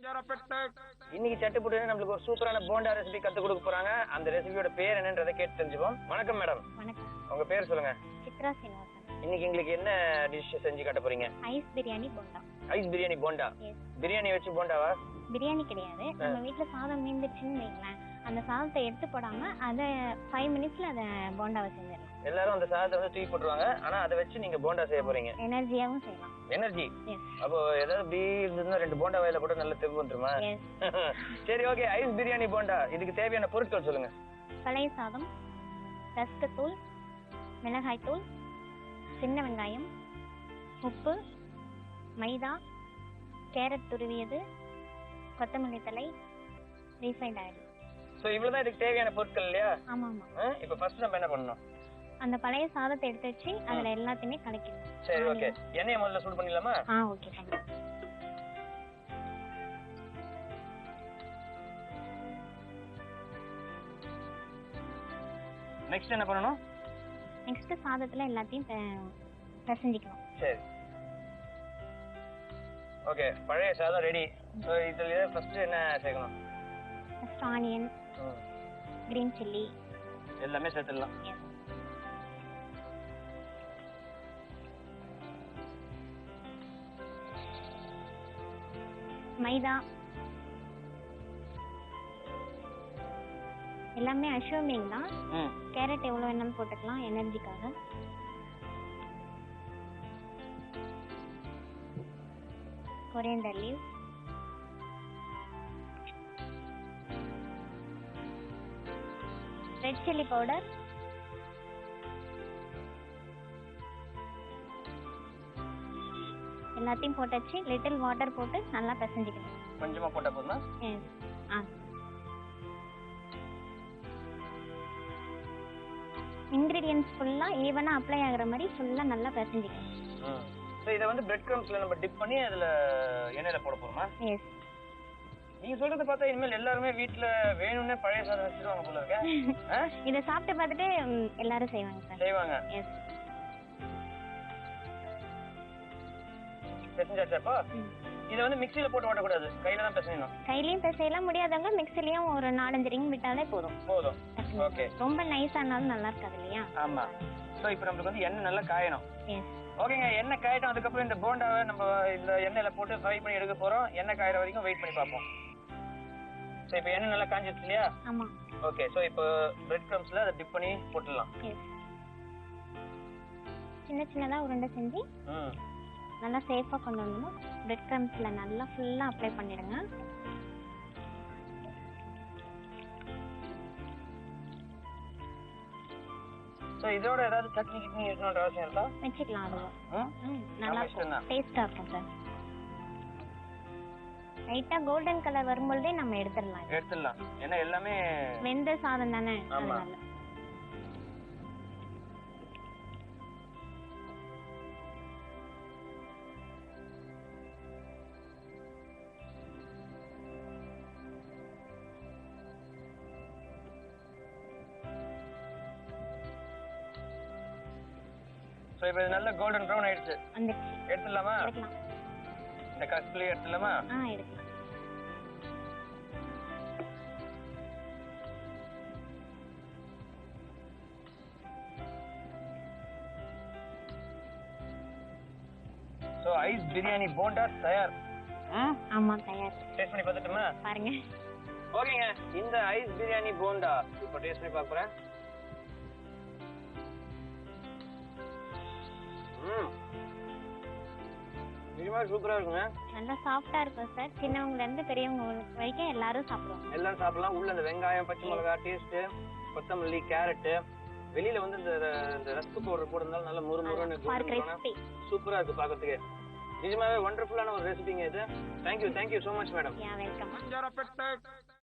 இன்னைக்கு சட்டுப்புட்டு நம்மளுக்கு ஒரு சூப்பரான போண்டா ரெசிபி கத்து கொடுக்க போறாங்க. அந்த ரெசிபியோட பேர் என்னன்றதை கேட்டு தெரிஞ்சுப்போம். வணக்கம் மேடம். வணக்கம். உங்க பேர் சொல்லுங்க. சித்ரா சீனிவாசன். இன்னைக்கு எங்களுக்கு என்ன டிஷ் செஞ்சு காட்ட போறீங்க? ஐஸ் பிரியாணி போண்டா. ஐஸ் பிரியாணி போண்டா. பிரியாணி வச்சு போண்டாவா? பிரியாணி கிடையாது. நம்ம வீட்ல சாதம் மீந்துச்சுன்னு வைங்களேன், அந்த சாதத்தை எடுத்து போடாம அதை 5 மினிட்ஸ்ல அதை போண்டாவை செஞ்சிடலாம். எல்லாரும் அந்த சாதத்தை வந்து தூக்கி போட்டுருவாங்க, ஆனா அதை வச்சு நீங்க போண்டா செய்ய போறீங்க. எனர்ஜியாவும் செய்யலாம். எனர்ஜி? அப்போ ஏதாவது இப்படி இருந்ததுன்னா 2 போண்டா வாயில போட்டு நல்லா தெம்பு வந்துருமா? சரி, ஓகே. ஐஸ் பிரியாணி போண்டா, இதுக்கு தேவையான பொருட்கள் சொல்லுங்க. பழைய சாதம், ரஸ்க் தூள், மிளகாய் தூள், சின்ன வெங்காயம், உப்பு, மைதா, கேரட் துருவியது, கொத்தமல்லி தழை, ரீஃபைண்ட் ஆயில். சோ இவ்வளவுதான் இதுக்கு தேவையான பொருட்கள் இல்லையா? ஆமா ஆமா. இப்போ ஃபர்ஸ்ட் நம்ம என்ன பண்ணணும்? அந்த பழைய சாதத்தை எடுத்து வச்சு அதுல எல்லாத்தையுமே கலக்கிடணும். சரி, ஓகே. எண்ணெயை முதல்ல சூடு பண்ணிடலாமா? ஓகே. நெக்ஸ்ட் என்ன பண்ணணும்? நெக்ஸ்ட் சாதத்துல எல்லாத்தையும் பிசைஞ்சிக்கணும். சரி, ஓகே. பழைய சாதம் ரெடி. சோ இதுல ஃபர்ஸ்ட் என்ன சேர்க்கணும்? ஃபர்ஸ்ட் ஆனியன், கிரீன் சில்லி எல்லாமே சேர்த்துடலாம். மைதா, எல்லாமே அஷ்யூமிங் தான். கேரட் எவ்வளவு வேணாலும் போட்டுக்கலாம் எனர்ஜிக்காக. Coriander leaf, red chilli powder, எல்லாத்தையும் போட்டாச்சு. லிட்டில் வாட்டர் போட்டு நல்லா பிசைஞ்சிக்கணும். கொஞ்சமா போட்டா போதுமா? இன்கிரிடியன்ட்ஸ் ஃபுல்லா ஈவனா அப்ளை ஆகுற மாதிரி ஃபுல்லா நல்லா பிசைஞ்சிக்கணும். சோ இத வந்து பிரெட் கிரம்ஸ்ல நம்ம டிப் பண்ணி அதுல எண்ணெயில போட போறோமா? எஸ். நீங்க சொல்றத பார்த்தா இனிமேல் எல்லாரும் வீட்ல வேணும்னே பழைய சாதம் வச்சிருவாங்க போல இருக்கு. இத சாப்பிட்டு பார்த்துட்டு எல்லாரும் செய்வாங்க சார். செய்வாங்க. எஸ். பிசைஞ்சாச்சா? இத வந்து மிக்ஸில போட்டு ஓட்ட கூடாது, கையில தான் பிசையணும். கையிலயும் பிசையலாம், முடியாதவங்க மிக்ஸிலயும் ஒரு 4-5 ரிங் விட்டாலே போதும். ஓகே. ரொம்ப நைஸ் ஆனாலும் நல்லா இருக்காது இல்லையா? ஆமா. சோ இப்போ நமக்கு வந்து எண்ணெய் நல்லா காயணும். எஸ். ஓகேங்க. எண்ணெய் காயட்டும். அதுக்கு அப்புறம் இந்த போண்டாவை நம்ம இந்த எண்ணெயில போட்டு ஃப்ரை பண்ணி எடுக்க போறோம். எண்ணெய் காயற வரைக்கும் வெயிட் பண்ணி பாப்போம். சோ இப்போ எண்ணெய் நல்லா காஞ்சிருச்சு இல்லையா? ஆமா. ஓகே. சோ இப்போ பிரெட் கிரம்ஸ்ல அதை டிப் பண்ணி போட்டுடலாம். எஸ். சின்ன சின்னதா உருண்டை செஞ்சு நல்லா சேஃபா கொண்டு வரணும். பிரெட் கிரம்ஸ்ல நல்லா ஃபுல்லா அப்ளை பண்ணிடுங்க. சோ இதோட ஏதாவது சட்னி கிட்னி இருக்கணும்ன்ற அவசியம் இருக்கா? வெச்சுக்கலாம். அதுவும் நல்லா டேஸ்டா இருக்கும் சார். லைட்டா கோல்டன் கலர் வரும்போதே நம்ம எடுத்துடலாம். ஏன்னா எல்லாமே வெந்த சாதம் தானே. ஆமா. சோ இப்போ இது நல்ல கோல்டன் ப்ரௌன் ஆயிடுச்சு. எடுத்துடலாமா? இந்த கஸ்லயே எடுத்துடலாமா? எடுக்கலாம். சோ ஐஸ் பிரியாணி போண்டா தயார். ஆமா, தயார். டேஸ்ட் பண்ணி பார்த்துட்டுமா? பாருங்க. ஓகேங்க. இந்த ஐஸ் பிரியாணி போண்டா இப்போ டேஸ்ட் பண்ணி பார்க்கறேன். நிஜமா சூப்பரா இருக்குங்க. நல்லா சாஃப்ட்டா இருக்கும் சார். சின்னவங்கல இருந்து பெரியவங்க வரைக்கும் எல்லாரும் சாப்பிடுவாங்க. எல்லாரும் சாப்பிடலாம். உள்ள அந்த வெங்காயம், பச்சை மிளகாய், டேஸ்ட், கொத்தமல்லி, கேரட், வெளியில வந்து இந்த ரஸ்க் பவுடர் போடுறதால நல்ல முறுமுறுன்னு சூப்பரா இருக்கு பாக்கிறதுக்கு. நிஜமாவே வண்டர்ஃபுல்லான ஒரு ரெசிபிங்க இது. Thank you so much madam. Welcome.